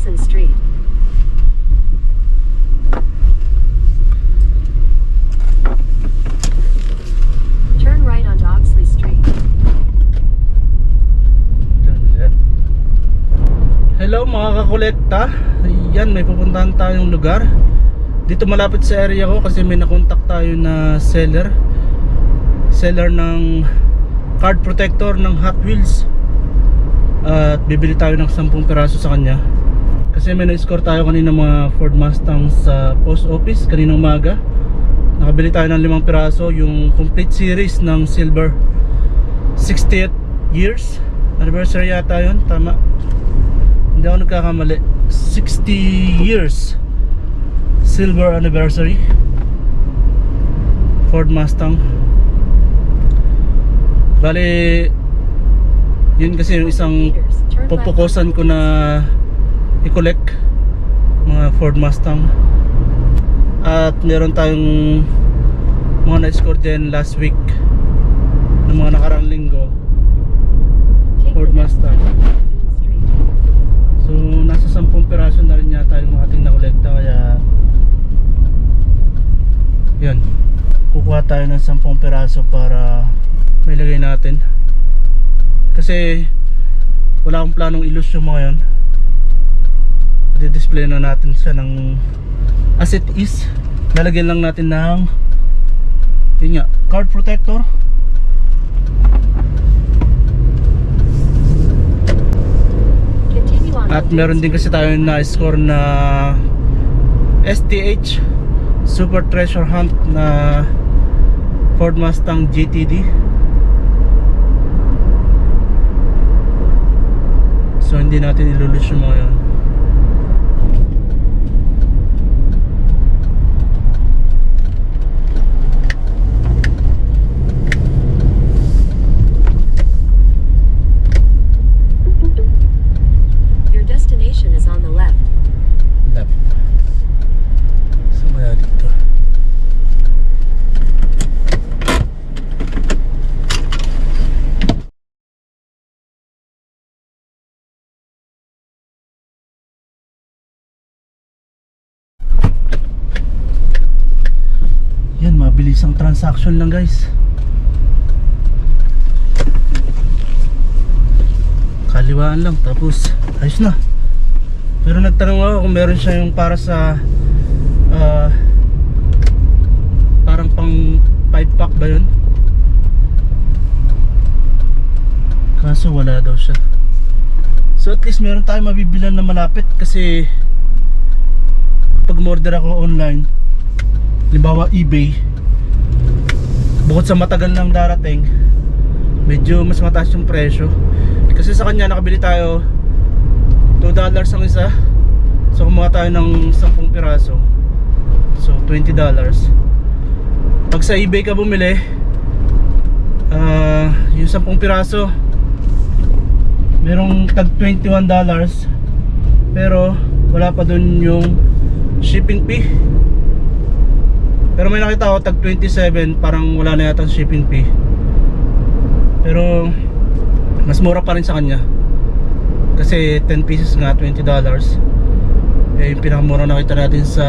Dawson Street. Turn right onto Oxley Street. Hello mga kakolekta. Yan, may pupuntahan tayong lugar. Dito malapit sa area ko kasi may nakontak tayo na seller ng card protector ng Hot Wheels. At bibili tayo ng 10 piraso sa kanya. Kasi may na-score tayo kanina mga Ford Mustang sa post office kaninang umaga. Nakabili tayo ng 5 piraso, yung complete series ng silver 60th years anniversary yata yun, tama. Hindi ako nagkakamali. 60 years silver anniversary Ford Mustang. Bali, yun kasi yung isang pupukusan ko na i-collect mga Ford Mustang. At meron tayong mga na-score din last week ng mga nakarang linggo Ford Mustang. So nasa 10 piraso na rin yata yung ating nakolekta, kaya yun, kukuha tayo ng 10 piraso para may lagay natin. Kasi wala akong planong ilus yung mga yun. I-display na natin siya ng as it is. Lalagyan lang natin ng yun nga, card protector. At meron din kasi tayo na score na STH Super Treasure Hunt na Ford Mustang GTD. So hindi natin ilulus yung mga yun. Your destination is on the left. Left. So maya dito. Yan, mabilisang transaction lang guys. Kaliwaan lang, tapos ayos na. Pero nagtanong ako kung meron siya yung para sa parang pang 5 pack ba yun? Kaso wala daw siya. So at least meron tayong mabibilan na malapit. Kasi pag order ako online, halimbawa eBay, bukod sa matagal nang darating, medyo mas mataas yung presyo. Kasi sa kanya nakabili tayo $2 ang isa. So kumuha tayo ng 10 piraso, so $20. Pag sa eBay ka bumili, yung 10 piraso merong tag $21, pero wala pa dun yung shipping fee. Pero may nakita ako tag 27, parang wala na yata shipping fee. Pero mas mura pa rin sa kanya. Kasi 10 pieces nga, $20. Eh yung pinakamura nakita natin sa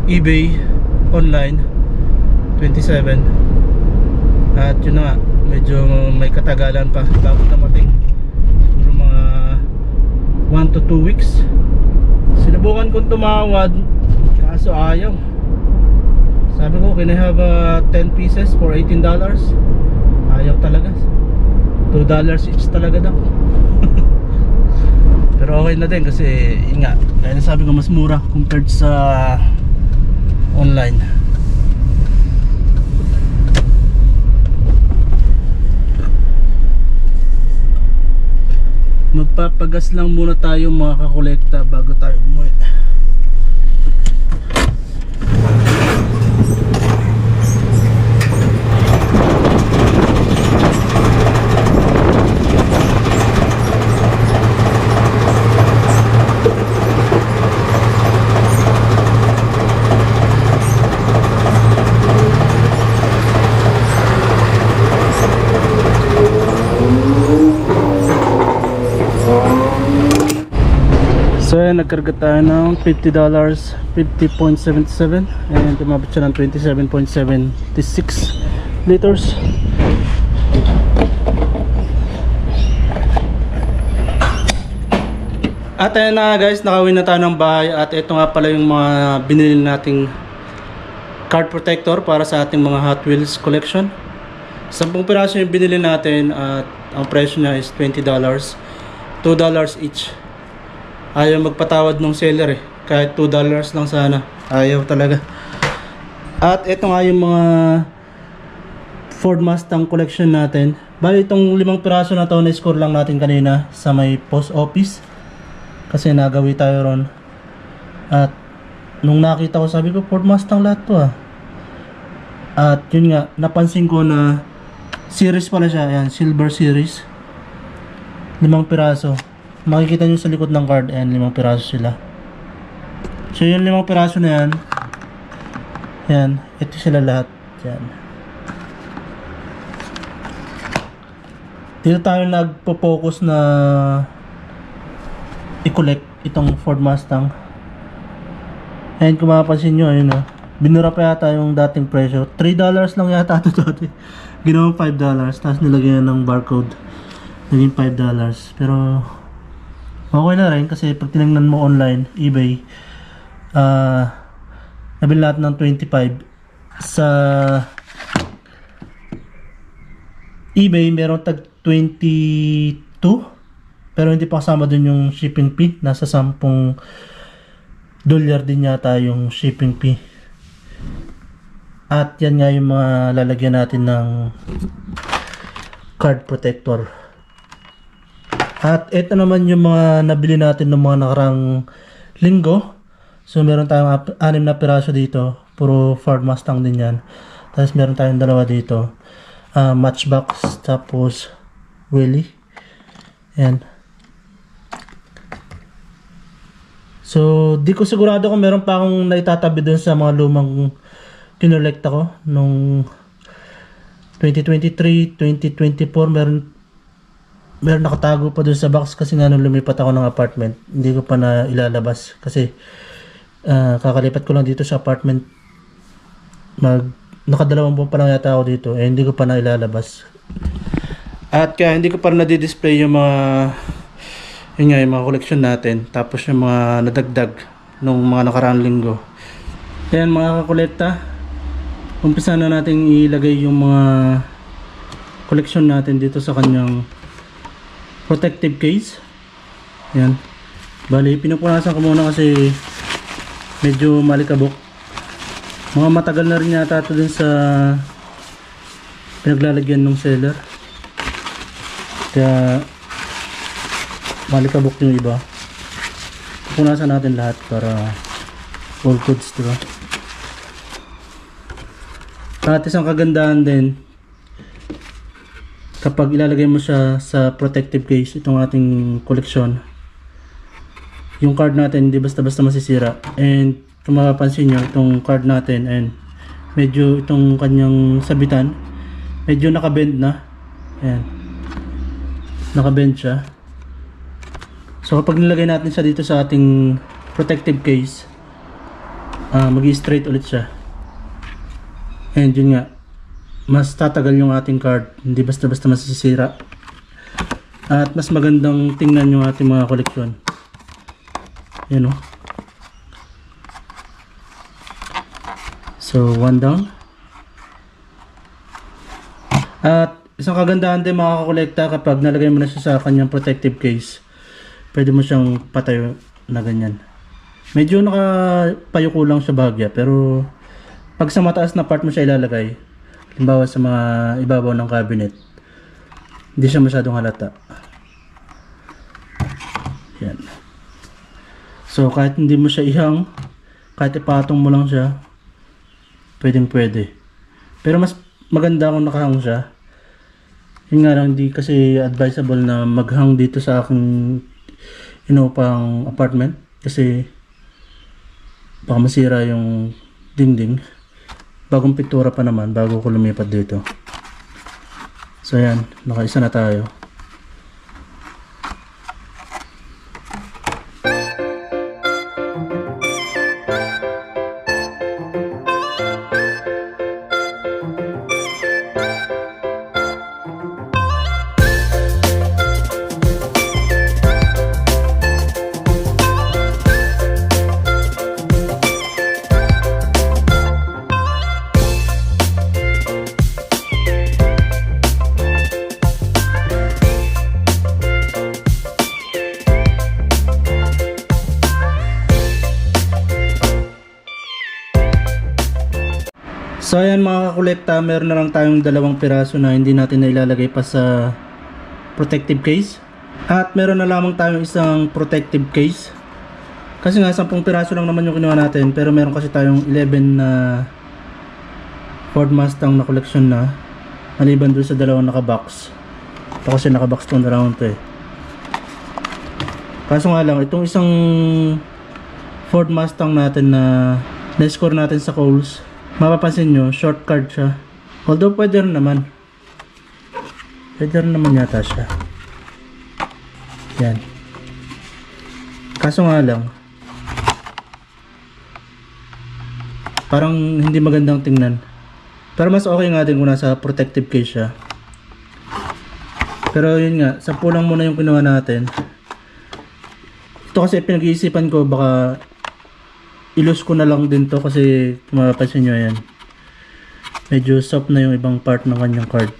eBay online, 27. At yun na nga, medyo may katagalan pa bago dumating. Siguro mga 1 to 2 weeks. Sinubukan kong tumawad, kaso ayaw. Sabi ko, can I have 10 pieces for $18? Ayaw talaga. $2 each talaga daw. Pero okay na din kasi yun nga, kaya sabi ko mas mura compared sa online. Magpapagas lang muna tayo mga kakolekta bago tayo umuwi. Ayan, nagkarga tayo ng $50, 50.77, and tumabot siya ng 27.76 liters. At ayan na guys, nakawin na tayo ng bahay. At ito nga pala yung mga binili nating card protector para sa ating mga Hot Wheels collection. 10 piraso yung binili natin at ang presyo niya is $20, $2 each. Ayaw magpatawad ng seller eh, kahit $2 lang sana, ayaw talaga. At ito nga yung mga Ford Mustang collection natin. Bali itong 5 piraso na to, na-score lang natin kanina sa may post office kasi nagawi tayo ron. At nung nakita ko, sabi ko Ford Mustang lahat to ah. At yun nga, napansin ko na series pala siya. Ayan, silver series, 5 piraso. Makikita nyo sa likod ng card, ayan, 5 piraso sila. So yung 5 piraso na yan, ayan, ito sila lahat. Ayan. Dito tayo nagpo-focus na i-collect itong Ford Mustang. And kung mapapansin nyo, ayun o, binura pa yata yung dating presyo. $3 lang yata ito dati. Ginawa $5, tapos nilagyan ng barcode, naging $5. Pero okay na rin kasi pag tinignan mo online, eBay, nabili natin ng 25. Sa eBay meron tag 22, pero hindi pa kasama dun yung shipping fee. Nasa $10 din yata yung shipping fee. At yan nga yung mga lalagyan natin ng card protector. At ito naman yung mga nabili natin ng mga nakarang linggo. So meron tayong 6 na piraso dito, puro Ford Mustang din yan. Tapos meron tayong 2 dito, Matchbox, tapos Willy. Ayan. So di ko sigurado kung meron pa akong naitatabi dun sa mga lumang kinolekta ko nung 2023, 2024. Meron nakatago pa dun sa box kasi nga nung lumipat ako ng apartment, hindi ko pa na ilalabas kasi kakalipat ko lang dito sa apartment. Nakadalawang buwan pa lang yata ako dito, eh hindi ko pa na ilalabas. At kaya hindi ko pa na-display yung mga yung mga collection natin, tapos yung mga nadagdag nung mga nakaraang linggo. Ayan mga kakolekta, umpisa na natin ilagay yung mga collection natin dito sa kanyang protective case. Ayan, bali pinupunasan ko muna kasi medyo malikabok. Mga matagal na rin yata ito din sa pinaglalagyan ng seller, kaya malikabok yung iba. Punasan natin lahat para all goods, diba? At isang kagandahan din, kapag ilalagay mo siya sa protective case, itong ating koleksyon, yung card natin hindi basta-basta masisira. And kung mapapansin nyo, itong card natin, and medyo itong kanyang sabitan, medyo nakabend na. Ayan, nakabend siya. So kapag nilagay natin siya dito sa ating protective case, mag-i-straight ulit siya. And yun nga, mas tatagal yung ating card, hindi basta-basta masisira. At mas magandang tingnan yung ating mga koleksyon. Yan o. So one down. At isang kagandahan din mga kakolekta, kapag nalagay mo na siya sa kanyang protective case, pwede mo siyang patayo na ganyan. Medyo nakapayuko lang siya bahagya, pero pag sa mataas na part mo siya ilalagay, halimbawa sa mga ibabaw ng cabinet, hindi siya masyadong halata. Yan. So kahit hindi mo siya ihang, kahit ipatong mo lang siya, pwedeng pwede. Pero mas maganda kung nakahang siya. Yun nga lang, hindi kasi advisable na maghang dito sa aking inupang apartment kasi baka masira yung dingding. Bagong pintura pa naman bago ko lumipat dito. So yan, nakaisa na tayo. So ayan mga kakolekta, meron na lang tayong dalawang piraso na hindi natin na ilalagay pa sa protective case. At meron na lamang tayong isang protective case. Kasi nga 10 piraso lang naman yung kinuha natin, pero meron kasi tayong 11 na Ford Mustang na collection na, maliban doon sa dalawang nakabox. Ito kasi nakabox tong round to eh. Kaso nga lang, itong isang Ford Mustang natin na na-score natin sa Kohl's, mapapansin nyo, short card siya. Although pwede rin naman. Pwede rin naman yata siya. Yan. Kaso nga lang, parang hindi magandang tingnan. Pero mas okay nga din kung nasa protective case siya. Pero yun nga, 10 lang muna yung kinuha natin. Ito kasi pinag-iisipan ko, baka ilus ko na lang din to kasi mapapansin nyo yan. Medyo soft na yung ibang part ng kanyang card.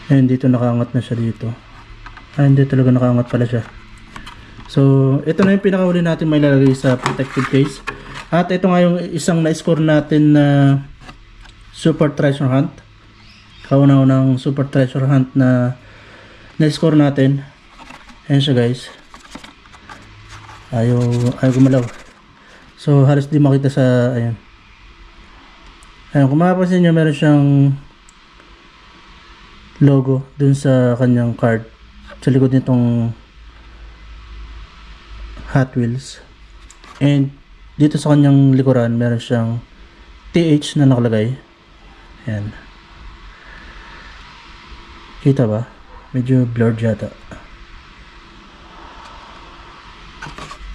Ayan, dito nakaangat na siya dito. Ah, hindi talaga nakaangat pala siya. So, ito na yung pinakahuli natin may lalagay sa protective case. At ito nga yung isang na-score natin na Super Treasure Hunt. Kauna-unang Super Treasure Hunt na na-score natin. Ayan siya guys. Ayaw gumalaw. So, halos di makita sa, ayan. Ayan, kung mapapansin nyo, meron siyang logo dun sa kanyang card. Sa likod nitong Hot Wheels. And dito sa kanyang likuran meron siyang TH na nakalagay. Ayan. Kita ba? Medyo blurred yata.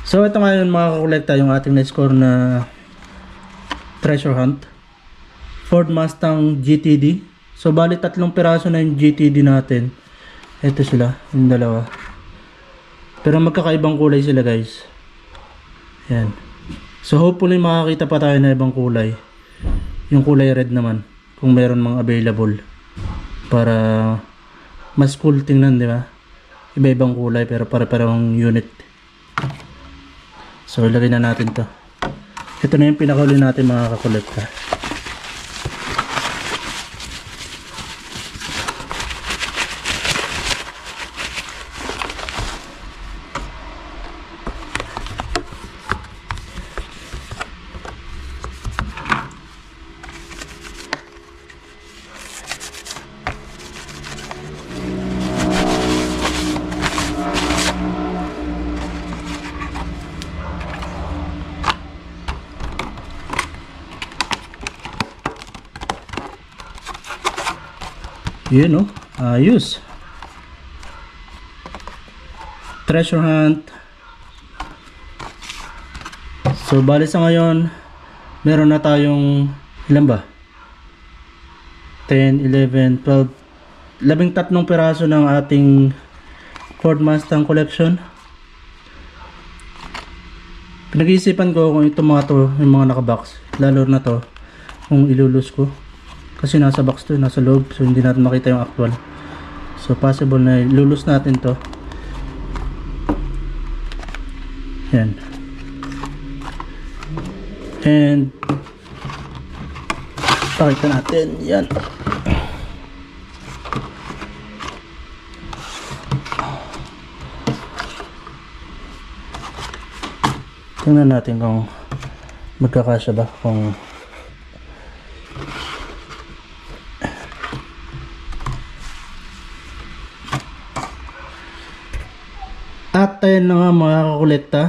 So ito ngayon mga kakolekta yung ating na-score na Treasure Hunt. Ford Mustang GTD. So bali 3 piraso na yung GTD natin. Ito sila, yung dalawa. Pero magkakaibang kulay sila guys. Yan. So hopefully makakita pa tayo na ibang kulay. Yung kulay red naman. Kung meron mga available. Para mas cool tingnan, di ba? Iba-ibang kulay pero para-parang unit. So ilagay na natin to. Ito na yung pinakahuli natin mga kakolekta. Yun, oh, ayos. Treasure Hunt. So bali sa ngayon meron na tayong ilan ba? 10, 11, 12, 13 piraso ng ating Ford Mustang collection. Pinag-iisipan ko kung itong mga to, yung mga nakabox, lalo na to, kung ilulus ko. Kasi nasa box to, nasa loob, so hindi natin makita yung actual. So possible na ilulus natin to. Yan. And pakita natin, yan. Tingnan natin kung magkakasya ba, kung at ayun na nga mga kakolekta,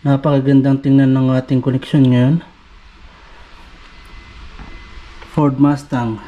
napakagandang tingnan ng ating connection ngayon. Ford Mustang